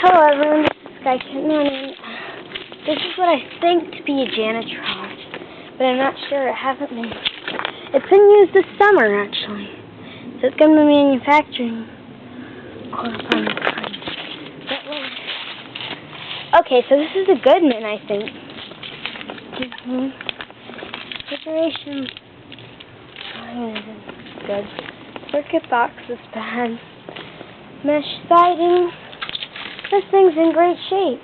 Hello everyone, this is Sky Kitten. This is what I think to be a janitrol, but I'm not sure. It hasn't been. It's been used this summer actually, so it's going to be manufacturing. Okay, so this is a Goodman, I think. Refrigeration. Good. Circuit box is bad. Mesh siding. This thing's in great shape.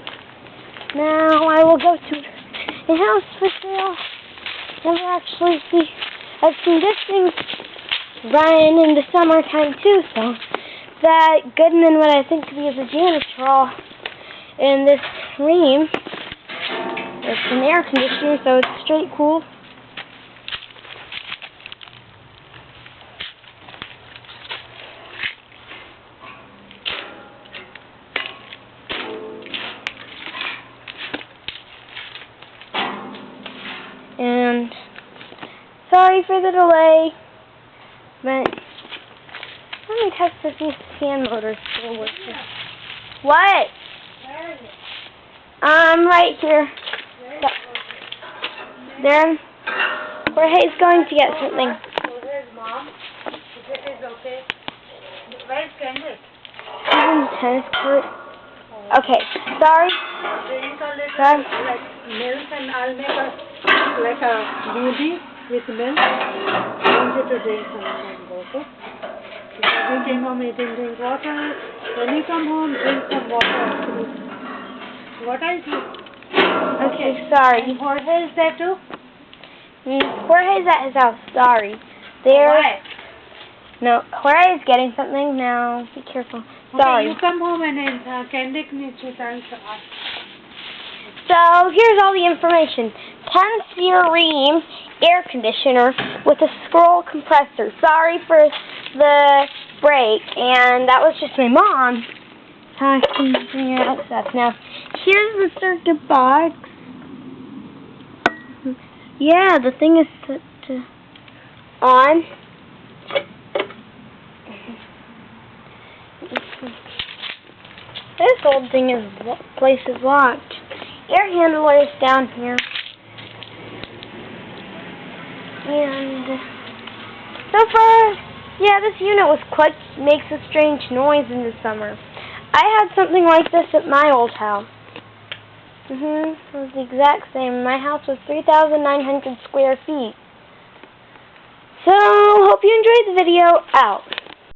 Now I will go to a house for sale. I've seen this thing run in the summertime too, so that Goodman, what I think to be is a janitrol, and this Rheem, it's an air conditioner, so it's straight cool. And sorry for the delay, but let me test if these fan motors still work. What? Where is it? Right here. There. Jorge's going to get something. Where's Mom? If it is okay. Where's Kendrick? He's in the tennis court. Okay, sorry. Drink a little, Sorry. like milk, and I'll make like a smoothie with milk. I want you to drink some milk, okay? If you're drinking home, you can drink water. When you come home, drink some water. Water is good. Okay, sorry. And Jorge is there too? Jorge's at his house. Sorry. There. Why? No, Jorge's getting something now. Be careful. Sorry. Okay, you come home and Kendrick needs to tell us. So here's all the information. 10-seer Rheem air conditioner with a scroll compressor. Sorry for the break, and that was just my mom. I can figure out stuff. Now, here's the circuit box. Yeah, the thing is set to on. This old thing place is locked. Air handler is down here. And so far, yeah, this unit makes a strange noise in the summer. I had something like this at my old house. It was the exact same. My house was 3,900 square feet. So, hope you enjoyed the video. Out.